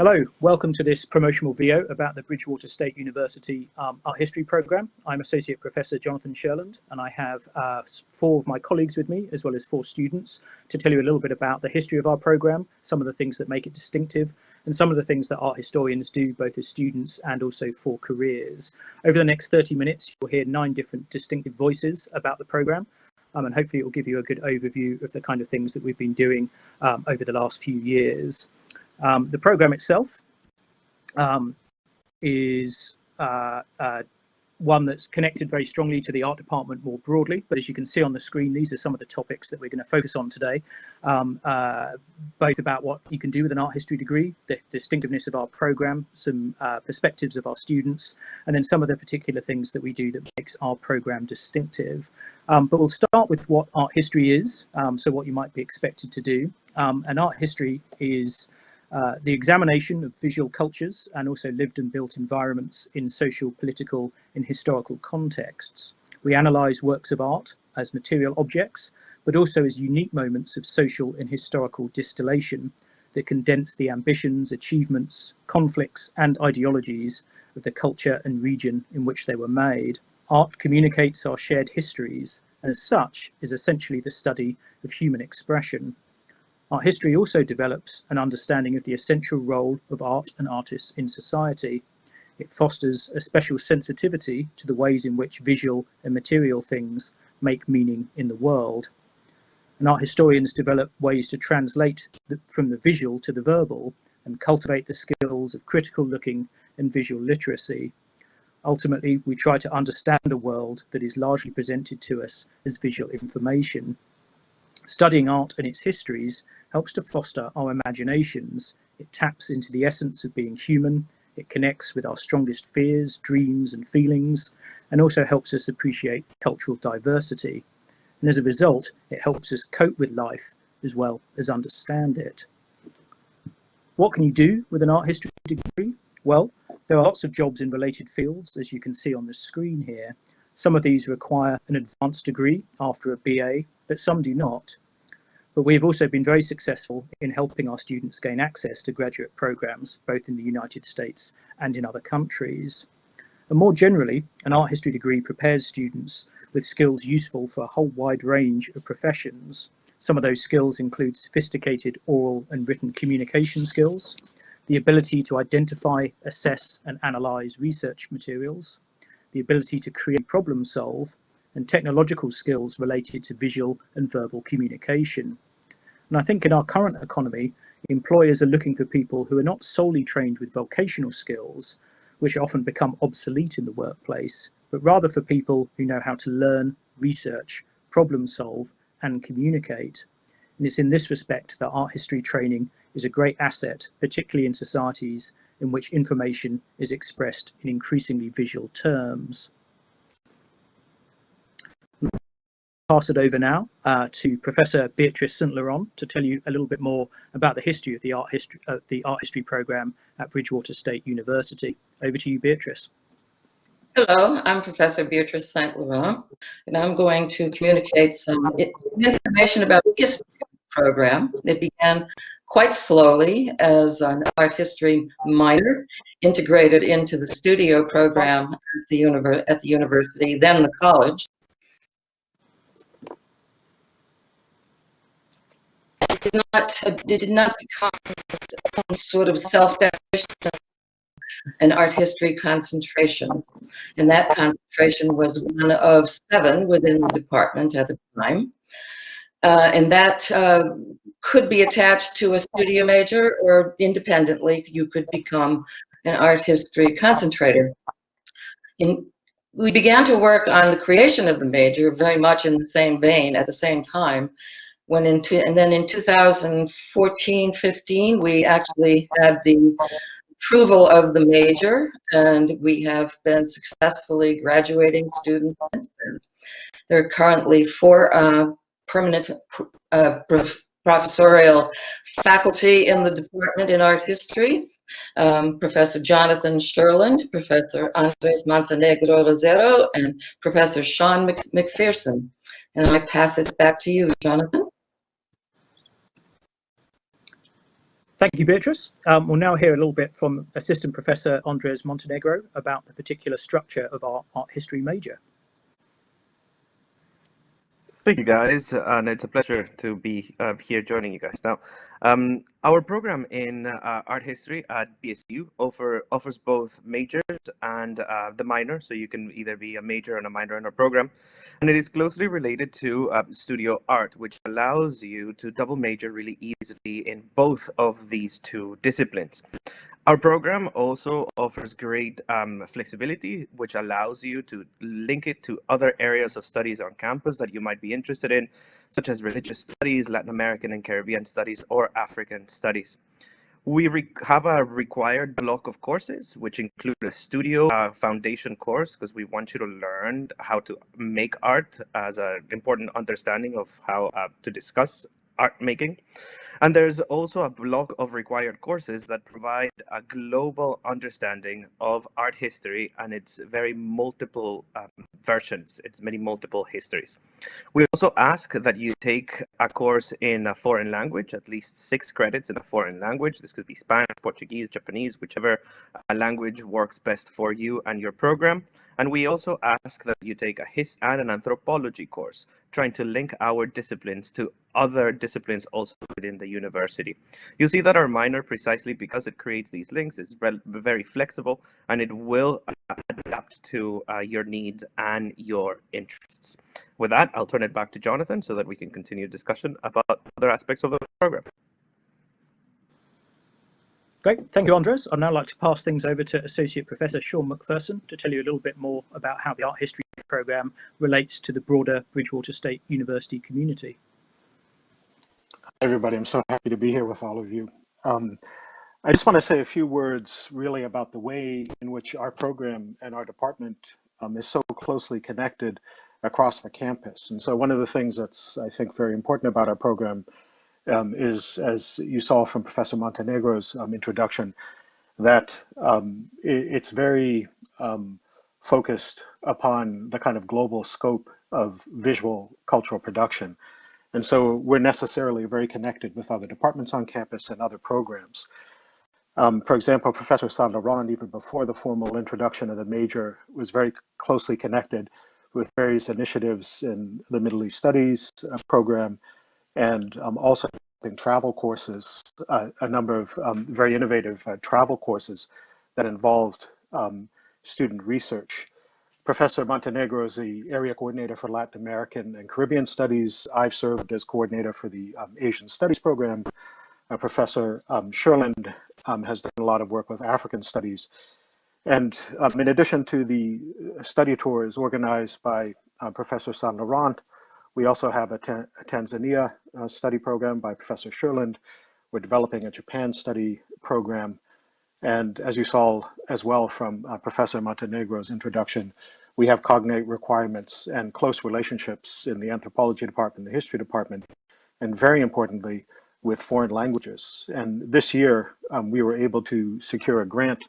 Hello, welcome to this promotional video about the Bridgewater State University Art History program. I'm Associate Professor Jonathan Sherland, and I have 4 of my colleagues with me, as well as 4 students, to tell you a little bit about the history of our program, some of the things that make it distinctive, and some of the things that art historians do, both as students and also for careers. Over the next 30 minutes, you'll hear 9 different distinctive voices about the program. And hopefully it will give you a good overview of the kind of things that we've been doing over the last few years. The program itself is one that's connected very strongly to the art department more broadly, but as you can see on the screen, these are some of the topics that we're going to focus on today, both about what you can do with an art history degree, the distinctiveness of our program, some perspectives of our students, and then some of the particular things that we do that makes our program distinctive. But we'll start with what art history is, so what you might be expected to do. And art history is the examination of visual cultures and also lived and built environments in social, political, and historical contexts. We analyse works of art as material objects, but also as unique moments of social and historical distillation that condense the ambitions, achievements, conflicts, and ideologies of the culture and region in which they were made. Art communicates our shared histories, and as such is essentially the study of human expression. Art history also develops an understanding of the essential role of art and artists in society. It fosters a special sensitivity to the ways in which visual and material things make meaning in the world. And art historians develop ways to translate from the visual to the verbal and cultivate the skills of critical looking and visual literacy. Ultimately, we try to understand a world that is largely presented to us as visual information. Studying art and its histories helps to foster our imaginations. It taps into the essence of being human. It connects with our strongest fears, dreams, and feelings, and also helps us appreciate cultural diversity. And as a result, it helps us cope with life as well as understand it. What can you do with an art history degree? Well, there are lots of jobs in related fields, as you can see on the screen here. Some of these require an advanced degree after a BA, but some do not. But we have also been very successful in helping our students gain access to graduate programs, both in the United States and in other countries. And more generally, an art history degree prepares students with skills useful for a whole wide range of professions. Some of those skills include sophisticated oral and written communication skills, the ability to identify, assess, and analyze research materials, the ability to create, problem solve, and technological skills related to visual and verbal communication. And I think in our current economy, employers are looking for people who are not solely trained with vocational skills, which often become obsolete in the workplace, but rather for people who know how to learn, research, problem solve, and communicate. And it's in this respect that art history training is a great asset, particularly in societies in which information is expressed in increasingly visual terms. Pass it over now to Professor Beatrice St. Laurent to tell you a little bit more about the history of the art history program at Bridgewater State University. Over to you, Beatrice. Hello, I'm Professor Beatrice St. Laurent, and I'm going to communicate some information about the history of the program. It began quite slowly as an art history minor, integrated into the studio program at the university, then the college. It did not become its own sort of self-definition, an art history concentration. And that concentration was one of 7 within the department at the time. And that could be attached to a studio major, or independently, you could become an art history concentrator. We began to work on the creation of the major very much in the same vein at the same time. And then in 2014-15, we actually had the approval of the major, and we have been successfully graduating students since then. There are currently 4 permanent professorial faculty in the department in art history. Professor Jonathan Sherland, Professor Andres Montenegro Rosero, and Professor Sean McPherson. And I pass it back to you, Jonathan. Thank you, Beatrice. We'll now hear a little bit from Assistant Professor Andres Montenegro about the particular structure of our art history major. Thank you, guys, and it's a pleasure to be here joining you guys. Now, our program in art history at BSU offers both majors and the minor, so you can either be a major and a minor in our program, and it is closely related to studio art, which allows you to double major really easily in both of these two disciplines. Our program also offers great flexibility, which allows you to link it to other areas of studies on campus that you might be interested in, such as religious studies, Latin American and Caribbean studies, or African studies. We have a required block of courses, which include a studio foundation course, because we want you to learn how to make art as an important understanding of how to discuss art making. And there's also a block of required courses that provide a global understanding of art history and its very multiple versions, its many multiple histories. We also ask that you take a course in a foreign language, at least 6 credits in a foreign language. This could be Spanish, Portuguese, Japanese, whichever language works best for you and your program. And we also ask that you take a history and an anthropology course, trying to link our disciplines to other disciplines also within the university. You'll see that our minor, precisely because it creates these links, is very flexible, and it will adapt to your needs and your interests. With that, I'll turn it back to Jonathan so that we can continue discussion about other aspects of the program. Great, thank you, Andres. I'd now like to pass things over to Associate Professor Sean McPherson to tell you a little bit more about how the art history program relates to the broader Bridgewater State University community. Hi, everybody. I'm so happy to be here with all of you. I just want to say a few words really about the way in which our program and our department is so closely connected across the campus. And so one of the things that's, I think, very important about our program is, as you saw from Professor Montenegro's introduction, that it's very focused upon the kind of global scope of visual cultural production. And so we're necessarily very connected with other departments on campus and other programs. For example, Professor Saint-Laurent, even before the formal introduction of the major, was very closely connected with various initiatives in the Middle East Studies program, and also in travel courses, a number of very innovative travel courses that involved student research. Professor Montenegro is the area coordinator for Latin American and Caribbean Studies. I've served as coordinator for the Asian Studies program. Professor Sherland has done a lot of work with African Studies. And in addition to the study tours organized by Professor Saint-Laurent, we also have a Tanzania study program by Professor Sherland. We're developing a Japan study program. And as you saw as well from Professor Montenegro's introduction, we have cognate requirements and close relationships in the anthropology department, the history department, and very importantly, with foreign languages. And this year, we were able to secure a grant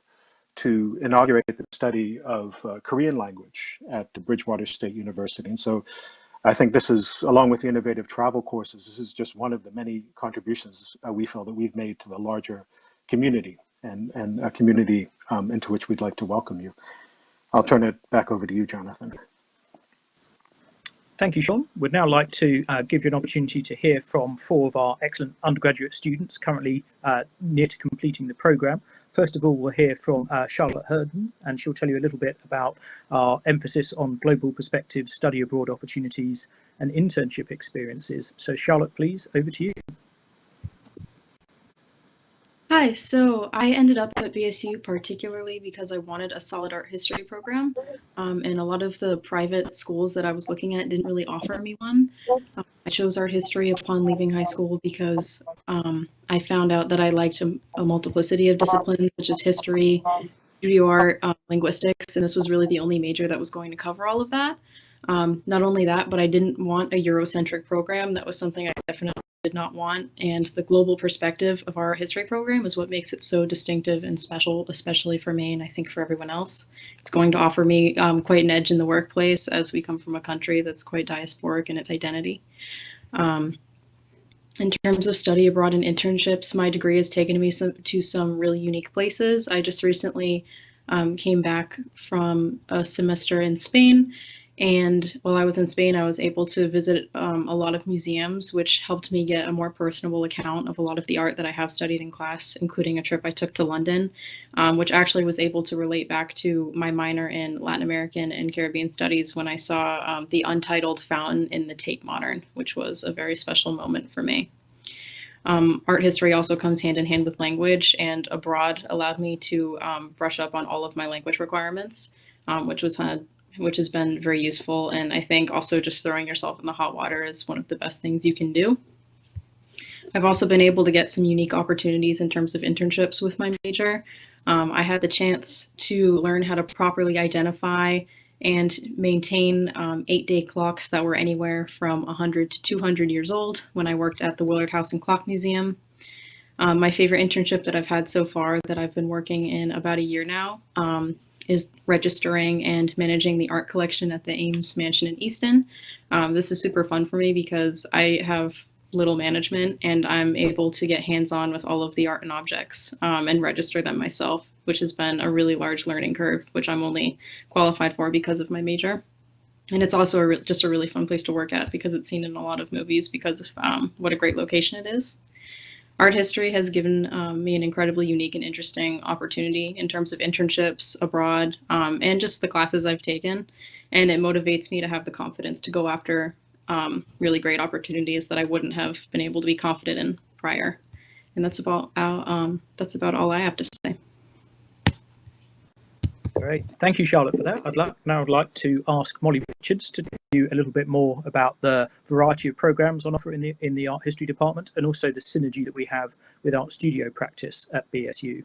to inaugurate the study of Korean language at the Bridgewater State University. And so I think this is, along with the innovative travel courses, this is just one of the many contributions we feel that we've made to the larger community and a community into which we'd like to welcome you. I'll turn it back over to you, Jonathan. Thank you, Sean. We'd now like to give you an opportunity to hear from 4 of our excellent undergraduate students currently near to completing the programme. First of all, we'll hear from Charlotte Herden, and she'll tell you a little bit about our emphasis on global perspectives, study abroad opportunities, and internship experiences. So Charlotte, please, over to you. Hi, so I ended up at BSU particularly because I wanted a solid art history program, and a lot of the private schools that I was looking at didn't really offer me one. I chose art history upon leaving high school because I found out that I liked a multiplicity of disciplines such as history, studio art, linguistics, and this was really the only major that was going to cover all of that. Not only that, but I didn't want a Eurocentric program. That was something I definitely did not want, and the global perspective of our history program is what makes it so distinctive and special, especially for me and I think for everyone else. It's going to offer me quite an edge in the workplace as we come from a country that's quite diasporic in its identity. In terms of study abroad and internships, my degree has taken me to some really unique places. I just recently came back from a semester in Spain, and while I was in Spain, I was able to visit a lot of museums, which helped me get a more personable account of a lot of the art that I have studied in class, including a trip I took to London, which actually was able to relate back to my minor in Latin American and Caribbean studies when I saw the Untitled fountain in the Tate Modern, which was a very special moment for me. Art history also comes hand in hand with language, and abroad allowed me to brush up on all of my language requirements, which has been very useful. And I think also just throwing yourself in the hot water is one of the best things you can do. I've also been able to get some unique opportunities in terms of internships with my major. I had the chance to learn how to properly identify and maintain 8-day clocks that were anywhere from 100 to 200 years old when I worked at the Willard House and Clock Museum. My favorite internship that I've had so far, that I've been working in about a year now, is registering and managing the art collection at the Ames Mansion in Easton. This is super fun for me because I have little management and I'm able to get hands-on with all of the art and objects and register them myself, which has been a really large learning curve, which I'm only qualified for because of my major. And it's also just a really fun place to work at because it's seen in a lot of movies because of what a great location it is. Art history has given me an incredibly unique and interesting opportunity in terms of internships abroad and just the classes I've taken. And it motivates me to have the confidence to go after really great opportunities that I wouldn't have been able to be confident in prior. And that's about all I have to say. Great, thank you, Charlotte, for that. I'd like to ask Molly Richards to tell you a little bit more about the variety of programs on offer in the art history department, and also the synergy that we have with art studio practice at BSU.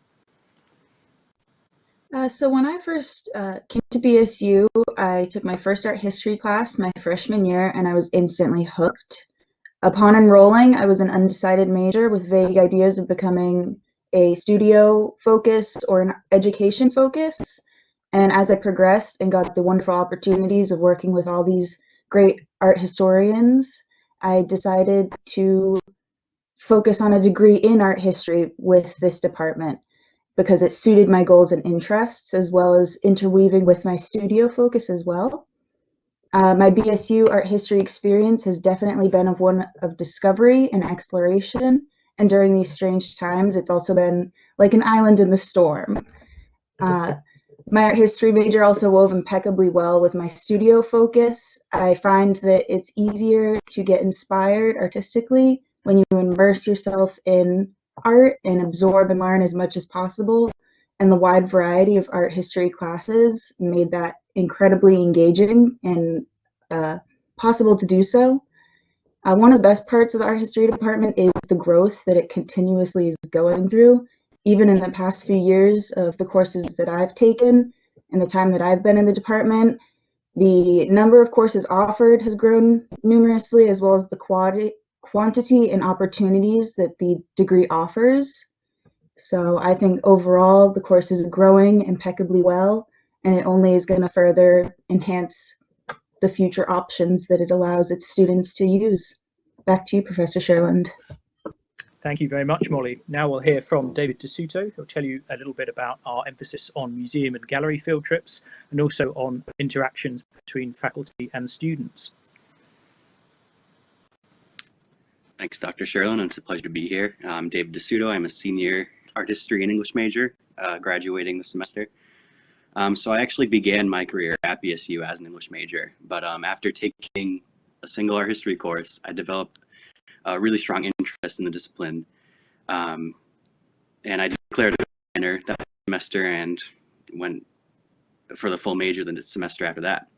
So when I first came to BSU, I took my first art history class my freshman year, and I was instantly hooked. Upon enrolling, I was an undecided major with vague ideas of becoming a studio focus or an education focus. And as I progressed and got the wonderful opportunities of working with all these great art historians, I decided to focus on a degree in art history with this department because it suited my goals and interests, as well as interweaving with my studio focus as well. My BSU art history experience has definitely been one of discovery and exploration, and during these strange times, it's also been like an island in the storm. My art history major also wove impeccably well with my studio focus. I find that it's easier to get inspired artistically when you immerse yourself in art and absorb and learn as much as possible. And the wide variety of art history classes made that incredibly engaging and possible to do so. One of the best parts of the art history department is the growth that it continuously is going through. Even in the past few years of the courses that I've taken and the time that I've been in the department, the number of courses offered has grown numerously, as well as the quantity and opportunities that the degree offers. So I think overall the course is growing impeccably well, and it only is going to further enhance the future options that it allows its students to use. Back to you, Professor Sherland. Thank you very much, Molly. Now we'll hear from David DeSuto, who'll tell you a little bit about our emphasis on museum and gallery field trips, and also on interactions between faculty and students. Thanks, Dr. Sherland. It's a pleasure to be here. I'm David DeSuto. I'm a senior art history and English major, graduating this semester. So I actually began my career at BSU as an English major, but after taking a single art history course, I developed a really strong interest in the discipline, and I declared a minor that semester and went for the full major the semester after that.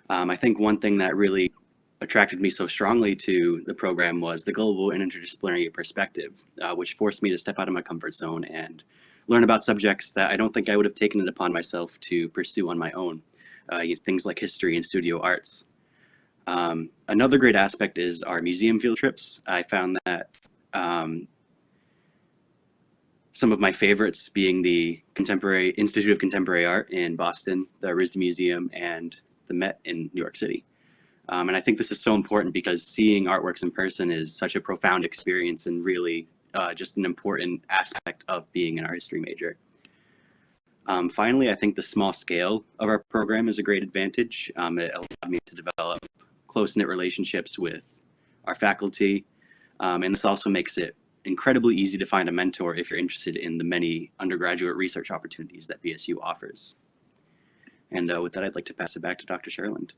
I think one thing that really attracted me so strongly to the program was the global and interdisciplinary perspective, which forced me to step out of my comfort zone and learn about subjects that I don't think I would have taken it upon myself to pursue on my own, things like history and studio arts. Another great aspect is our museum field trips. I found that some of my favorites being the Institute of Contemporary Art in Boston, the RISD Museum, and the Met in New York City. And I think this is so important because seeing artworks in person is such a profound experience and really just an important aspect of being an art history major. Finally, I think the small scale of our program is a great advantage. It allowed me to develop close-knit relationships with our faculty, and this also makes it incredibly easy to find a mentor if you're interested in the many undergraduate research opportunities that BSU offers. And with that, I'd like to pass it back to Dr. Sherland.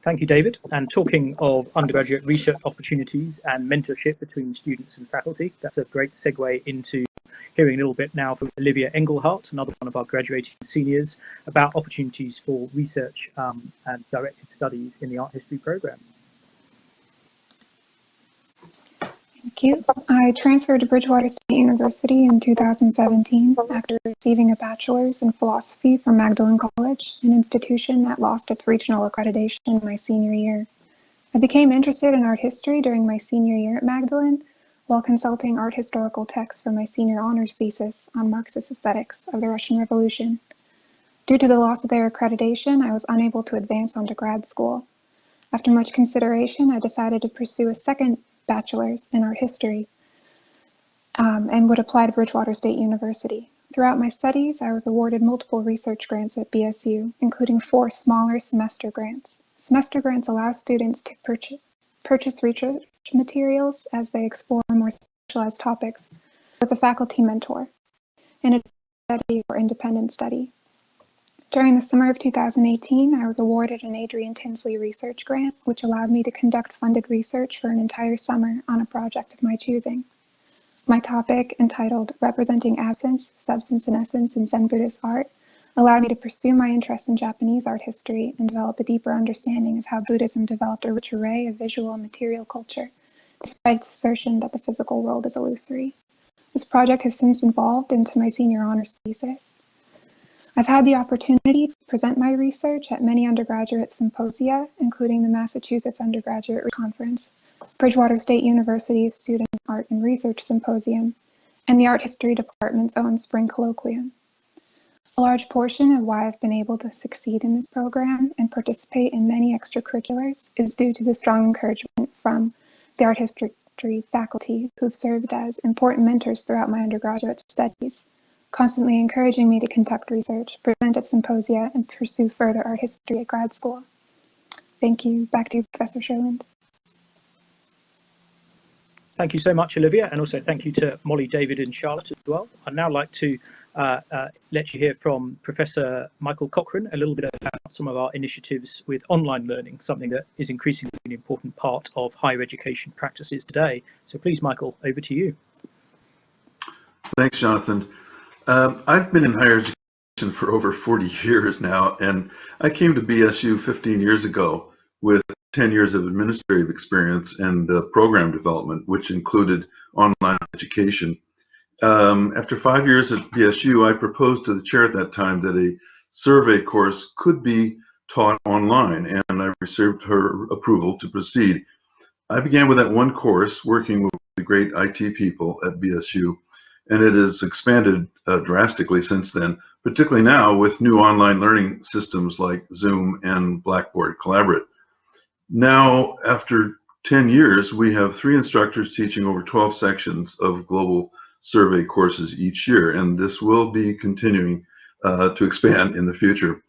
Thank you, David. And talking of undergraduate research opportunities and mentorship between students and faculty, that's a great segue into hearing a little bit now from Olivia Engelhardt, another one of our graduating seniors, about opportunities for research and directed studies in the art history program. Thank you. I transferred to Bridgewater State University in 2017 after receiving a bachelor's in philosophy from Magdalen College, an institution that lost its regional accreditation my senior year. I became interested in art history during my senior year at Magdalen while consulting art historical texts for my senior honors thesis on Marxist aesthetics of the Russian Revolution. Due to the loss of their accreditation, I was unable to advance onto grad school. After much consideration, I decided to pursue a second bachelor's in art history and would apply to Bridgewater State University. Throughout my studies, I was awarded multiple research grants at BSU, including 4 smaller semester grants. Semester grants allow students to purchase research materials as they explore more specialized topics with a faculty mentor in a study or independent study. During the summer of 2018, I was awarded an Adrian Tinsley research grant, which allowed me to conduct funded research for an entire summer on a project of my choosing. My topic, entitled Representing Absence, Substance and Essence in Zen Buddhist Art, allowed me to pursue my interest in Japanese art history and develop a deeper understanding of how Buddhism developed a rich array of visual and material culture, despite its assertion that the physical world is illusory. This project has since evolved into my senior honors thesis. I've had the opportunity to present my research at many undergraduate symposia, including the Massachusetts Undergraduate Conference, Bridgewater State University's Student Art and Research Symposium, and the Art History Department's own Spring Colloquium. A large portion of why I've been able to succeed in this program and participate in many extracurriculars is due to the strong encouragement from the art history faculty who've served as important mentors throughout my undergraduate studies, constantly encouraging me to conduct research, present at symposia, and pursue further art history at grad school. Thank you. Back to you, Professor Sherland. Thank you so much, Olivia, and also thank you to Molly, David, and Charlotte as well. I'd now like to let you hear from Professor Michael Cochrane a little bit about some of our initiatives with online learning, something that is increasingly an important part of higher education practices today. So please, Michael, over to you. Thanks, Jonathan. I've been in higher education for over 40 years now, and I came to BSU 15 years ago with 10 years of administrative experience and program development, which included online education. After 5 years at BSU, I proposed to the chair at that time that a survey course could be taught online, and I received her approval to proceed. I began with that one course, working with the great IT people at BSU, and it has expanded drastically since then, particularly now with new online learning systems like Zoom and Blackboard Collaborate. Now, after 10 years, we have 3 instructors teaching over 12 sections of global survey courses each year, and this will be continuing to expand in the future.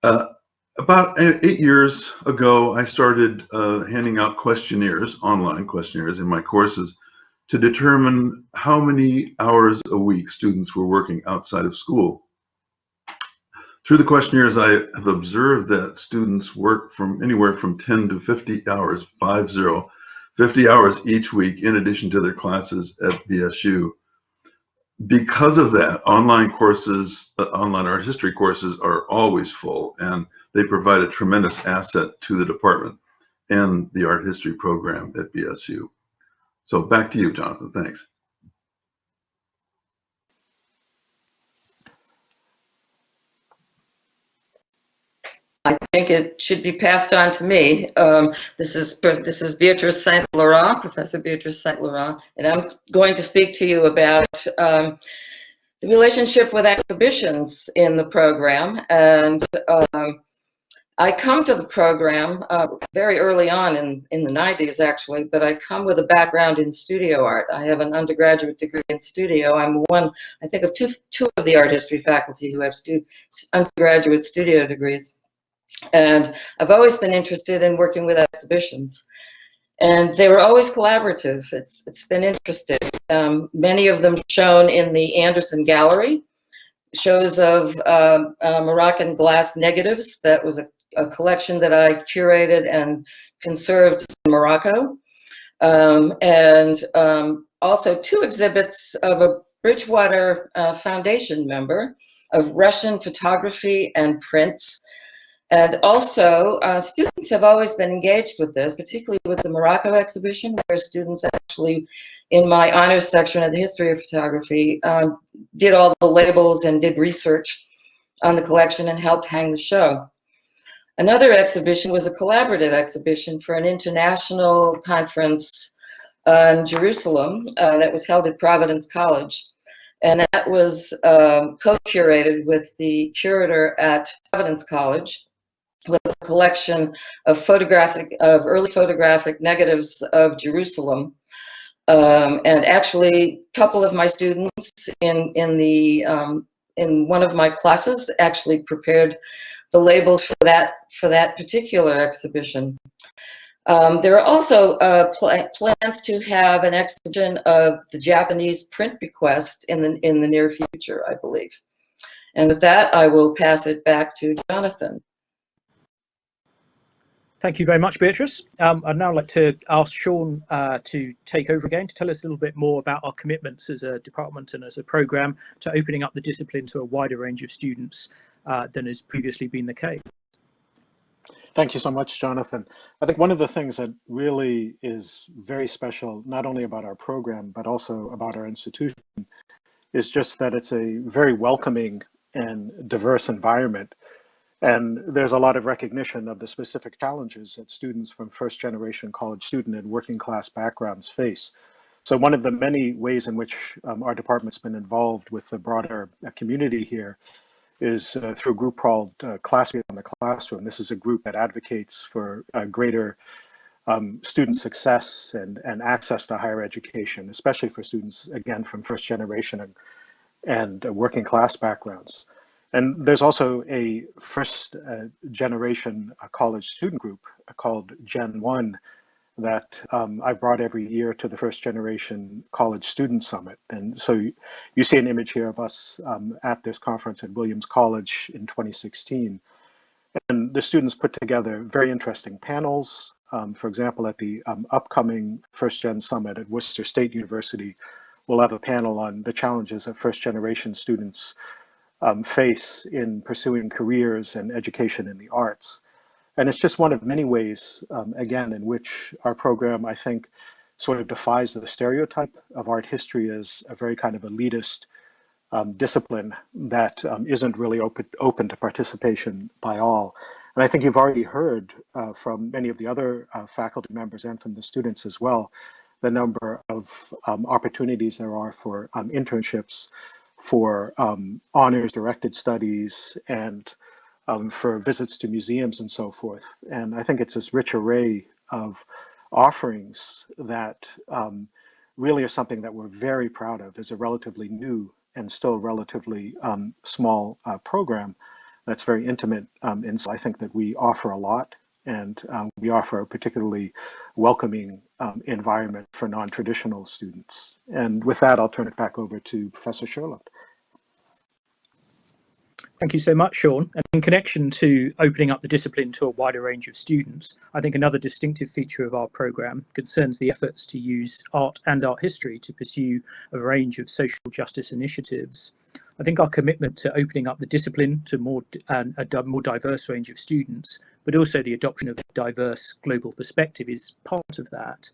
About 8 years ago, I started handing out questionnaires, online questionnaires in my courses, to determine how many hours a week students were working outside of school. Through the questionnaires, I have observed that students work from anywhere from 10 to 50 hours, 50 hours each week in addition to their classes at BSU. Because of that, online courses, online art history courses are always full, and they provide a tremendous asset to the department and the art history program at BSU. So back to you, Jonathan. Thanks. I think it should be passed on to me. This is Beatrice St. Laurent, Professor Beatrice St. Laurent, and I'm going to speak to you about the relationship with exhibitions in the program and I come to the program very early on in the 90s, actually, but I come with a background in studio art. I have an undergraduate degree in studio. I'm one, I think, of two of the art history faculty who have undergraduate studio degrees. And I've always been interested in working with exhibitions. And they were always collaborative. It's been interesting. Many of them shown in the Anderson Gallery, shows of Moroccan glass negatives. That was a collection that I curated and conserved in Morocco. Also 2 exhibits of a Bridgewater Foundation member of Russian photography and prints. And also, students have always been engaged with this, particularly with the Morocco exhibition, where students actually, in my honors section of the history of photography, did all the labels and did research on the collection and helped hang the show. Another exhibition was a collaborative exhibition for an international conference in Jerusalem that was held at Providence College. And that was co-curated with the curator at Providence College, with a collection of early photographic negatives of Jerusalem. And actually, a couple of my students in one of my classes actually prepared the labels for that particular exhibition. There are also plans to have an exhibition of the Japanese print bequest in the near future, I believe. And with that, I will pass it back to Jonathan. Thank you very much, Beatrice. I'd now like to ask Sean to take over again to tell us a little bit more about our commitments as a department and as a programme to opening up the discipline to a wider range of students than has previously been the case. Thank you so much, Jonathan. I think one of the things that really is very special, not only about our program, but also about our institution, is just that it's a very welcoming and diverse environment. And there's a lot of recognition of the specific challenges that students from first-generation college student and working class backgrounds face. So one of the many ways in which our department's been involved with the broader community here is through a group called Class Beyond the Classroom. This is a group that advocates for greater student success and access to higher education, especially for students, again, from first generation and working class backgrounds. And there's also a first generation college student group called Gen 1 that I brought every year to the First Generation College Student Summit. And so you see an image here of us at this conference at Williams College in 2016. And the students put together very interesting panels. For example, at the upcoming First Gen Summit at Worcester State University, we'll have a panel on the challenges that first generation students face in pursuing careers and education in the arts. And it's just one of many ways, again, in which our program, I think, sort of defies the stereotype of art history as a very kind of elitist discipline that isn't really open to participation by all. And I think you've already heard from many of the other faculty members and from the students as well, the number of opportunities there are for internships, for honors directed studies, and for visits to museums and so forth. And I think it's this rich array of offerings that really are something that we're very proud of as a relatively new and still relatively small program that's very intimate. And so I think that we offer a lot, and we offer a particularly welcoming environment for non-traditional students. And with that, I'll turn it back over to Professor Sherland. Thank you so much, Sean. And in connection to opening up the discipline to a wider range of students, I think another distinctive feature of our programme concerns the efforts to use art and art history to pursue a range of social justice initiatives. I think our commitment to opening up the discipline to a more diverse range of students, but also the adoption of a diverse global perspective, is part of that.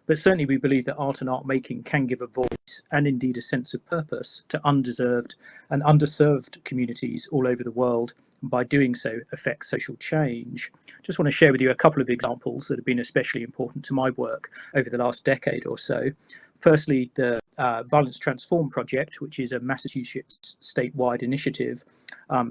But certainly we believe that art and art making can give a voice and indeed a sense of purpose to undeserved and underserved communities all over the world, and by doing so affect social change. Just want to share with you a couple of examples that have been especially important to my work over the last decade or so. Firstly, the Violence Transform project, which is a Massachusetts statewide initiative.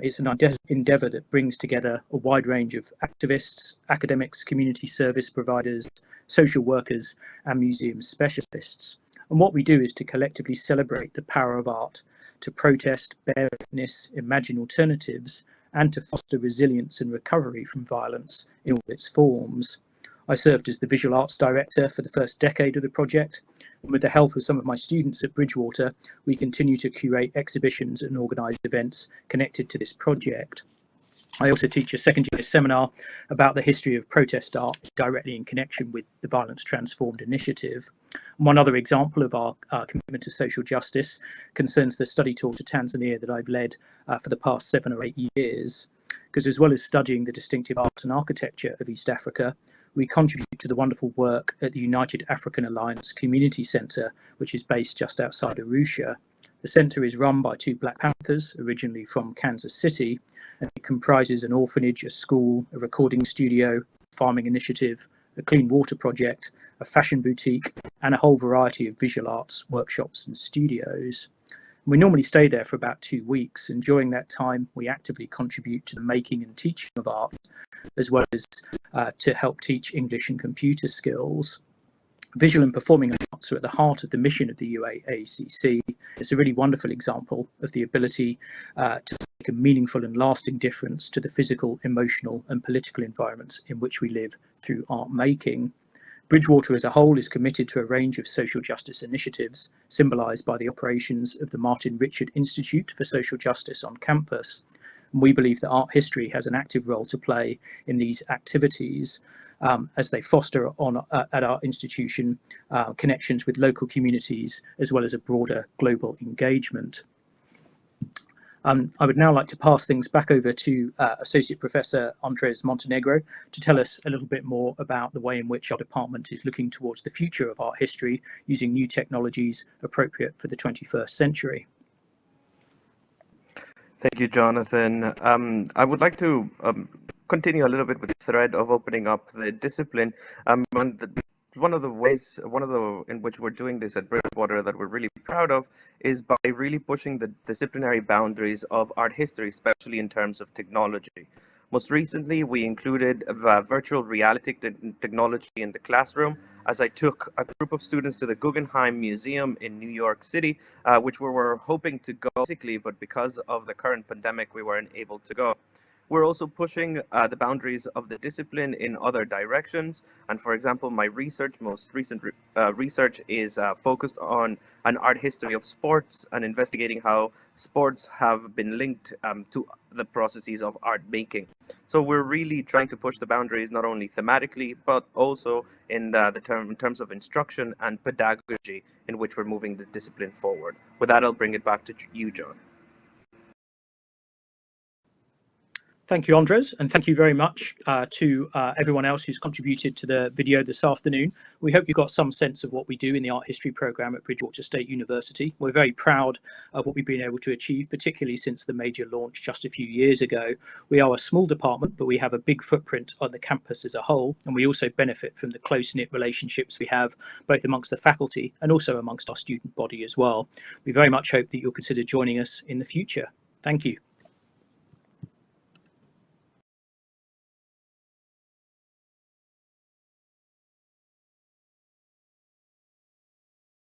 It's an endeavour that brings together a wide range of activists, academics, community service providers, social workers and museum specialists. And what we do is to collectively celebrate the power of art, to protest, bear witness, imagine alternatives, and to foster resilience and recovery from violence in all its forms. I served as the visual arts director for the first decade of the project, and with the help of some of my students at Bridgewater, we continue to curate exhibitions and organise events connected to this project. I also teach a second year seminar about the history of protest art directly in connection with the Violence Transformed initiative. One other example of our commitment to social justice concerns the study tour to Tanzania that I've led for the past 7 or 8 years, because as well as studying the distinctive art and architecture of East Africa, we contribute to the wonderful work at the United African Alliance Community Centre, which is based just outside Arusha. The centre is run by 2 Black Panthers, originally from Kansas City, and it comprises an orphanage, a school, a recording studio, a farming initiative, a clean water project, a fashion boutique, and a whole variety of visual arts workshops and studios. We normally stay there for about 2 weeks, and during that time we actively contribute to the making and teaching of art, as well as to help teach English and computer skills. Visual and performing arts are at the heart of the mission of the UAACC. It's a really wonderful example of the ability to make a meaningful and lasting difference to the physical, emotional and political environments in which we live through art making. Bridgewater as a whole is committed to a range of social justice initiatives, symbolised by the operations of the Martin Richard Institute for Social Justice on campus. And we believe that art history has an active role to play in these activities as they foster at our institution connections with local communities, as well as a broader global engagement. I would now like to pass things back over to Associate Professor Andres Montenegro to tell us a little bit more about the way in which our department is looking towards the future of art history using new technologies appropriate for the 21st century. Thank you, Jonathan. I would like to continue a little bit with the thread of opening up the discipline. One of the ways in which we're doing this at Bridgewater that we're really proud of is by really pushing the disciplinary boundaries of art history, especially in terms of technology. Most recently, we included virtual reality technology in the classroom, as I took a group of students to the Guggenheim Museum in New York City, which we were hoping to go physically, but because of the current pandemic, we weren't able to go. We're also pushing the boundaries of the discipline in other directions. And for example, my most recent research is focused on an art history of sports and investigating how sports have been linked to the processes of art making. So we're really trying to push the boundaries not only thematically, but also in terms of instruction and pedagogy in which we're moving the discipline forward. With that, I'll bring it back to you, John. Thank you, Andres, and thank you very much to everyone else who's contributed to the video this afternoon. We hope you got some sense of what we do in the art history program at Bridgewater State University. We're very proud of what we've been able to achieve, particularly since the major launch just a few years ago. We are a small department, but we have a big footprint on the campus as a whole, and we also benefit from the close-knit relationships we have both amongst the faculty and also amongst our student body as well. We very much hope that you'll consider joining us in the future. Thank you.